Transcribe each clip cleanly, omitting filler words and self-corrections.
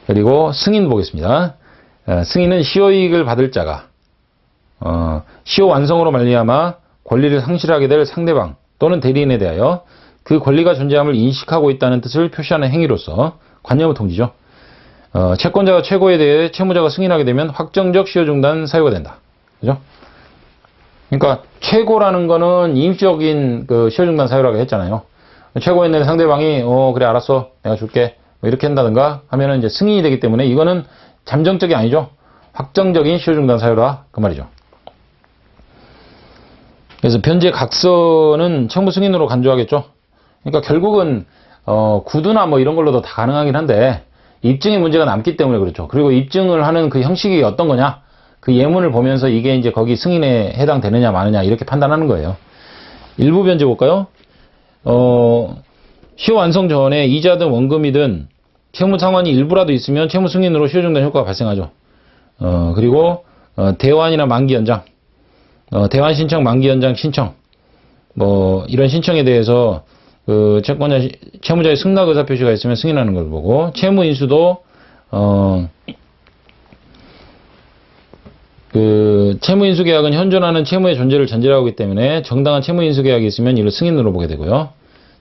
그리고 승인 보겠습니다. 승인은 시효이익을 받을 자가 시효 완성으로 말미암아 권리를 상실하게 될 상대방 또는 대리인에 대하여 그 권리가 존재함을 인식하고 있다는 뜻을 표시하는 행위로서 관여무 통지죠. 채권자가 최고에 대해 채무자가 승인하게 되면 확정적 시효 중단 사유가 된다. 그죠? 그러니까 최고라는 거는 임시적인 그 시효 중단 사유라고 했잖아요. 최고에 있는 상대방이 그래 알았어 내가 줄게 뭐 이렇게 한다든가 하면은 이제 승인이 되기 때문에 이거는 잠정적이 아니죠. 확정적인 시효 중단 사유라 그 말이죠. 그래서 변제 각서는 채무 승인으로 간주하겠죠. 그러니까 결국은 구두나 뭐 이런 걸로도 다 가능하긴 한데 입증의 문제가 남기 때문에 그렇죠. 그리고 입증을 하는 그 형식이 어떤 거냐, 그 예문을 보면서 이게 이제 거기 승인에 해당되느냐 마느냐 이렇게 판단하는 거예요. 일부 변제 볼까요? 시효 완성 전에 이자든 원금이든 채무 상환이 일부라도 있으면 채무 승인으로 시효 중단 효과가 발생하죠. 그리고 대환이나 만기 연장, 대환 신청, 만기 연장 신청, 뭐 이런 신청에 대해서 그 채무자의 승낙 의사 표시가 있으면 승인하는 걸 보고, 채무 인수도 그 채무 인수 계약은 현존하는 채무의 존재를 전제로 하기 때문에 정당한 채무 인수 계약이 있으면 이를 승인으로 보게 되고요.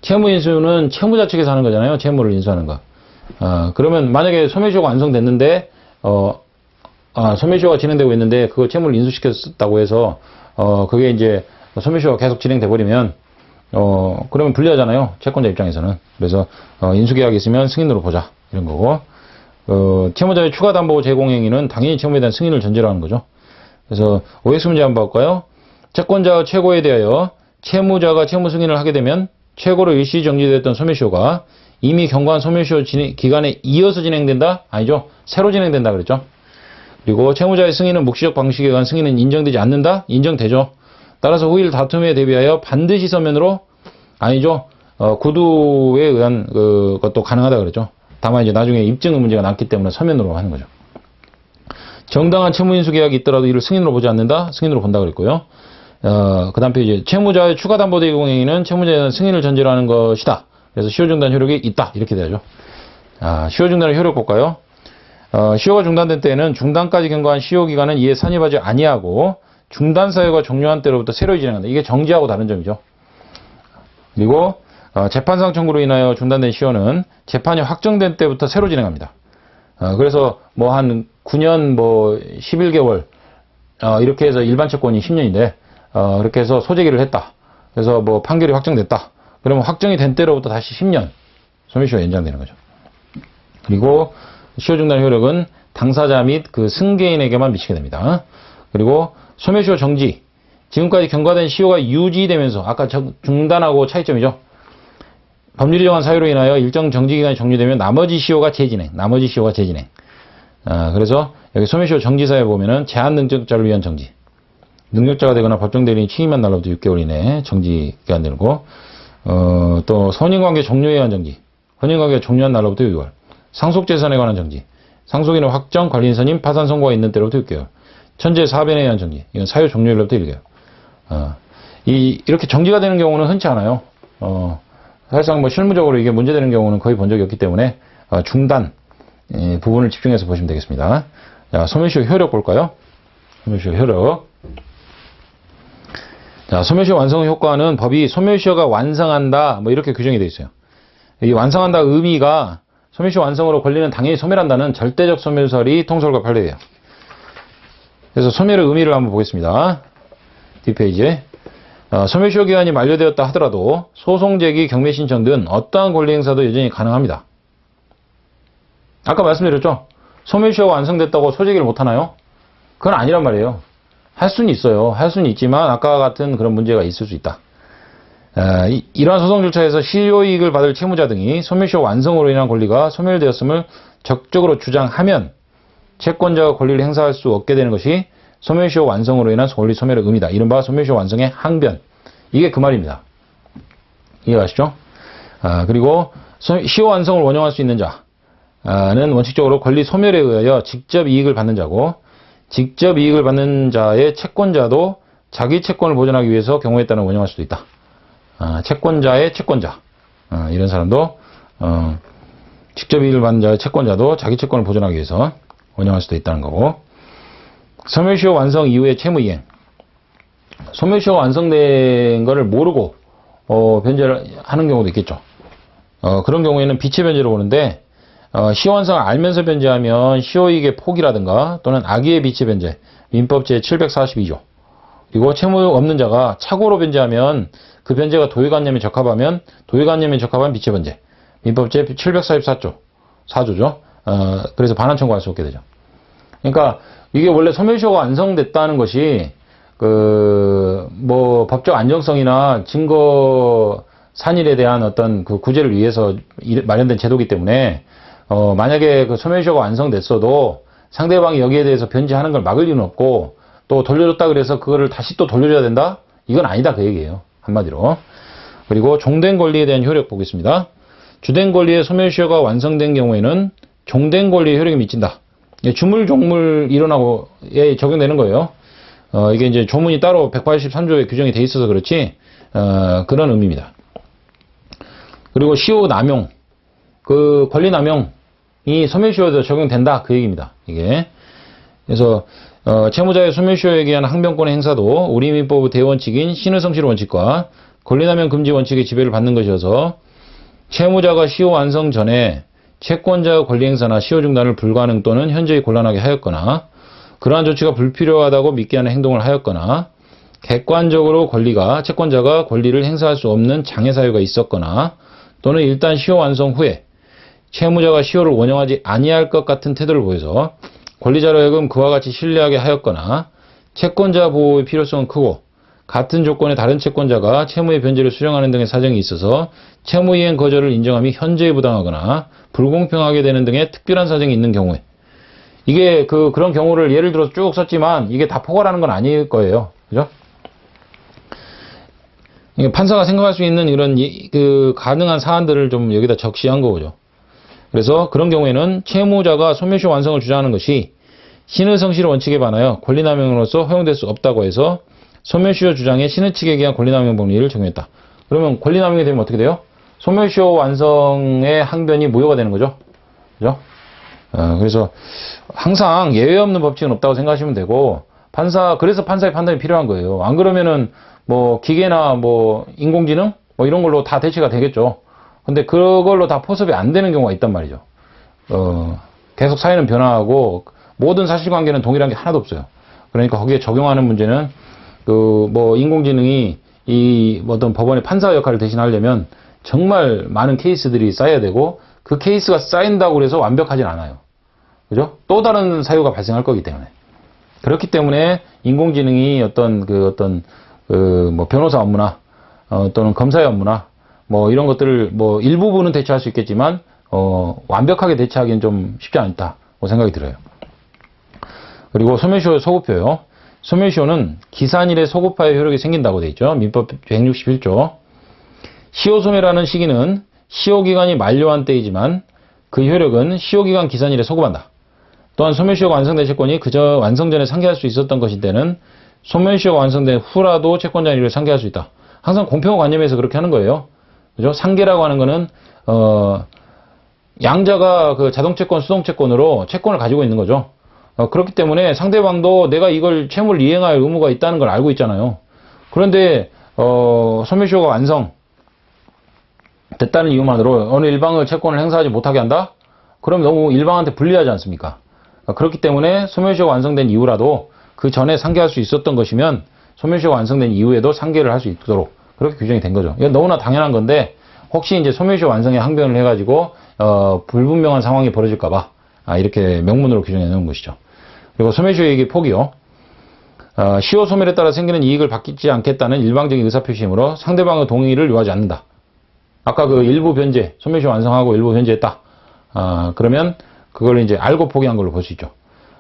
채무 인수는 채무자 측에서 하는 거잖아요. 채무를 인수하는 거. 그러면 만약에 소멸시효가 완성됐는데 소멸시효가 진행되고 있는데 그거 채무를 인수시켰다고 해서 그게 이제 소멸시효가 계속 진행돼 버리면 그러면 불리하잖아요. 채권자 입장에서는. 그래서 인수계약이 있으면 승인으로 보자 이런 거고, 채무자의 추가 담보 제공 행위는 당연히 채무에 대한 승인을 전제로 하는 거죠. 그래서 OX 문제 한번 볼까요? 채권자 최고에 대하여 채무자가 채무 승인을 하게 되면 최고로 일시 정지됐던 소멸시효가 이미 경과한 소멸시효 기간에 이어서 진행된다? 아니죠. 새로 진행된다 그랬죠. 그리고 채무자의 승인은 묵시적 방식에 의한 승인은 인정되지 않는다? 인정되죠. 따라서 후일 다툼에 대비하여 반드시 서면으로, 아니죠. 구두에 의한 것도 가능하다 그랬죠. 다만 이제 나중에 입증 문제가 남기 때문에 서면으로 하는 거죠. 정당한 채무인수 계약이 있더라도 이를 승인으로 보지 않는다? 승인으로 본다 그랬고요. 그 다음 페이지. 채무자의 추가 담보 제공 행위는 채무자에 대한 승인을 전제로 하는 것이다. 그래서 시효 중단 효력이 있다. 이렇게 돼야죠. 시효 중단의 효력 볼까요? 시효가 중단된 때에는 중단까지 경과한 시효 기간은 이에 산입하지 아니하고 중단 사유가 종료한 때로부터 새로 진행한다. 이게 정지하고 다른 점이죠. 그리고 재판상 청구로 인하여 중단된 시효는 재판이 확정된 때부터 새로 진행합니다. 그래서 뭐 한 9년 뭐 11개월 이렇게 해서 일반 채권이 10년인데 그렇게 해서 소재기를 했다. 그래서 뭐 판결이 확정됐다. 그러면 확정이 된 때로부터 다시 10년 소멸시효가 연장되는 거죠. 그리고 시효 중단 효력은 당사자 및 그 승계인에게만 미치게 됩니다. 그리고 소멸시효 정지, 지금까지 경과된 시효가 유지되면서, 아까 중단하고 차이점이죠. 법률이 정한 사유로 인하여 일정 정지기간이 종료되면 나머지 시효가 재진행. 그래서 여기 소멸시효 정지사에 보면은 제한 능력자를 위한 정지, 능력자가 되거나 법정 대리인이 취임한 날로부터 6개월 이내에 정지기간 되고, 또 선인관계 종료에 의한 정지, 선인관계가 종료한 날로부터 6개월, 상속재산에 관한 정지, 상속인의 확정, 관리인 선임, 파산 선고가 있는 때로부터 6개월, 천재 사변에 의한 정지, 이건 사유 종료일로부터 1개월. 이렇게 정지가 되는 경우는 흔치 않아요. 사실상 뭐 실무적으로 이게 문제되는 경우는 거의 본 적이 없기 때문에 중단 부분을 집중해서 보시면 되겠습니다. 자, 소멸시효 효력 볼까요? 소멸시효 효력. 자, 소멸시효 완성 효과는 법이 소멸시효가 완성한다 뭐 이렇게 규정이 되어 있어요. 이 완성한다 의미가 소멸시효 완성으로 권리는 당연히 소멸한다는 절대적 소멸설이 통설과 판례예요. 그래서 소멸의 의미를 한번 보겠습니다. 뒷페이지에. 소멸시효 기간이 만료되었다 하더라도 소송 제기, 경매 신청 등 어떠한 권리 행사도 여전히 가능합니다. 아까 말씀드렸죠? 소멸시효가 완성됐다고 소제기를 못하나요? 그건 아니란 말이에요. 할 수는 있어요. 할 수는 있지만 아까 같은 그런 문제가 있을 수 있다. 이러한 소송 절차에서 실효이익을 받을 채무자 등이 소멸시효 완성으로 인한 권리가 소멸되었음을 적극적으로 주장하면 채권자가 권리를 행사할 수 없게 되는 것이 소멸시효 완성으로 인한 권리 소멸의 의미다. 이른바 소멸시효 완성의 항변. 이게 그 말입니다. 이해가시죠? 그리고 시효 완성을 원용할 수 있는 자는 원칙적으로 권리 소멸에 의하여 직접 이익을 받는 자고, 직접 이익을 받는 자의 채권자도 자기 채권을 보존하기 위해서 경우에 따라 원용할 수도 있다. 채권자의 채권자. 이런 사람도 직접 이익을 받는 자의 채권자도 자기 채권을 보존하기 위해서 운영할 수도 있다는 거고. 소멸시효 완성 이후의 채무이행. 소멸시효가 완성된 거를 모르고 변제를 하는 경우도 있겠죠. 그런 경우에는 비체 변제로 보는데 시효 완성을 알면서 변제하면 시효이익의 포기라든가 또는 악의의 비체 변제, 민법 제742조. 그리고 채무 없는 자가 착오로 변제하면 그 변제가 도의관념에 적합하면 도의관념에 적합한 비체 변제, 민법 제744조, 4조죠. 그래서 반환 청구할 수 없게 되죠. 그러니까 이게 원래 소멸시효가 완성됐다는 것이 뭐 법적 안정성이나 증거 산일에 대한 어떤 그 구제를 위해서 마련된 제도이기 때문에 만약에 그 소멸시효가 완성됐어도 상대방이 여기에 대해서 변제하는 걸 막을 이유는 없고 또 돌려줬다 그래서 그거를 다시 또 돌려줘야 된다? 이건 아니다 그 얘기예요. 한마디로. 그리고 종된 권리에 대한 효력 보겠습니다. 주된 권리의 소멸시효가 완성된 경우에는 종된 권리의 효력이 미친다. 주물종물 일어나고에 적용되는 거예요. 이게 이제 조문이 따로 183조에 규정이 돼 있어서 그렇지 그런 의미입니다. 그리고 시효 남용, 그 권리 남용이 소멸시효에도 적용된다 그 얘기입니다. 이게 그래서 채무자의 소멸시효에 의한 항변권의 행사도 우리 민법의 대원칙인 신의성실 원칙과 권리남용 금지 원칙의 지배를 받는 것이어서 채무자가 시효 완성 전에 채권자의 권리 행사나 시효 중단을 불가능 또는 현저히 곤란하게 하였거나 그러한 조치가 불필요하다고 믿게 하는 행동을 하였거나 객관적으로 채권자가 권리를 행사할 수 없는 장애 사유가 있었거나 또는 일단 시효 완성 후에 채무자가 시효를 원용하지 아니할 것 같은 태도를 보여서 권리자로 하여금 그와 같이 신뢰하게 하였거나 채권자 보호의 필요성은 크고 같은 조건의 다른 채권자가 채무의 변제를 수령하는 등의 사정이 있어서 채무이행 거절을 인정함이 현저히 부당하거나 불공평하게 되는 등의 특별한 사정이 있는 경우에 이게 그런 경우를 예를 들어서 쭉 썼지만 이게 다 포괄하는 건 아닐 거예요. 그죠? 판사가 생각할 수 있는 이런 가능한 사안들을 좀 여기다 적시한 거죠. 그래서 그런 경우에는 채무자가 소멸시효 완성을 주장하는 것이 신의성실 원칙에 반하여 권리남용으로서 허용될 수 없다고 해서 소멸시효 주장에 신의 측에 의한 권리남용 법리를 적용했다. 그러면 권리남용이 되면 어떻게 돼요? 소멸시효 완성의 항변이 무효가 되는 거죠. 그죠? 그래서 항상 예외 없는 법칙은 없다고 생각하시면 되고 그래서 판사의 판단이 필요한 거예요. 안 그러면은 뭐 기계나 뭐 인공지능 뭐 이런 걸로 다 대체가 되겠죠. 근데 그걸로 다 포섭이 안 되는 경우가 있단 말이죠. 계속 사회는 변화하고 모든 사실관계는 동일한 게 하나도 없어요. 그러니까 거기에 적용하는 문제는 뭐 인공지능이 어떤 법원의 판사 역할을 대신하려면 정말 많은 케이스들이 쌓여야 되고 그 케이스가 쌓인다고 해서 완벽하진 않아요. 그죠? 또 다른 사유가 발생할 거기 때문에. 그렇기 때문에 인공지능이 뭐 변호사 업무나 또는 검사의 업무나 뭐 이런 것들을 뭐 일부분은 대체할 수 있겠지만 완벽하게 대체하기는 좀 쉽지 않다고 생각이 들어요. 그리고 소멸시효 소급효요. 소멸시효는 기산일의 소급하의 효력이 생긴다고 되어 있죠. 민법 161조. 시효소멸하는 시기는 시효기간이 만료한 때이지만 그 효력은 시효기간 기산일에 소급한다. 또한 소멸시효가 완성된 채권이 그저 완성 전에 상계할 수 있었던 것인 때는 소멸시효가 완성된 후라도 채권자 일을 상계할 수 있다. 항상 공평한 관념에서 그렇게 하는 거예요. 그죠? 상계라고 하는 거는 양자가 그 자동채권, 수동채권으로 채권을 가지고 있는 거죠. 그렇기 때문에 상대방도 내가 이걸 채무를 이행할 의무가 있다는 걸 알고 있잖아요. 그런데 소멸시효가 완성 됐다는 이유만으로 어느 일방의 채권을 행사하지 못하게 한다? 그럼 너무 일방한테 불리하지 않습니까? 그렇기 때문에 소멸시효가 완성된 이후라도 그 전에 상계할 수 있었던 것이면 소멸시효가 완성된 이후에도 상계를 할 수 있도록 그렇게 규정이 된 거죠. 이건 너무나 당연한 건데 혹시 이제 소멸시효 완성에 항변을 해가지고 불분명한 상황이 벌어질까봐 이렇게 명문으로 규정해 놓은 것이죠. 그리고 소멸시효 이익의 포기요. 시효 소멸에 따라 생기는 이익을 받지 않겠다는 일방적인 의사표시이므로 상대방의 동의를 요하지 않는다. 아까 그 일부 변제, 소멸시효 완성하고 일부 변제했다. 그러면 그걸 이제 알고 포기한 걸로 볼 수 있죠.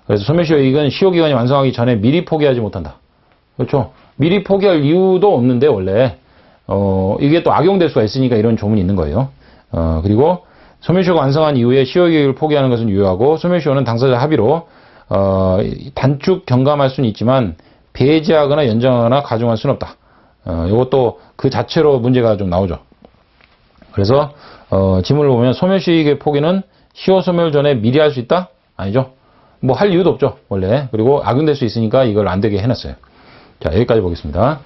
그래서 소멸시효 이익은 시효 기간이 완성하기 전에 미리 포기하지 못한다. 그렇죠? 미리 포기할 이유도 없는데 원래 이게 또 악용될 수가 있으니까 이런 조문이 있는 거예요. 그리고 소멸시효가 완성한 이후에 시효 이익을 포기하는 것은 유효하고 소멸시효는 당사자 합의로 단축 경감할 수는 있지만 배제하거나 연장하거나 가중할 수는 없다. 이것도 그 자체로 문제가 좀 나오죠. 그래서 지문을 보면 소멸시효의 포기는 시효 소멸 전에 미리 할 수 있다? 아니죠. 뭐 할 이유도 없죠, 원래. 그리고 악용될 수 있으니까 이걸 안 되게 해놨어요. 자, 여기까지 보겠습니다.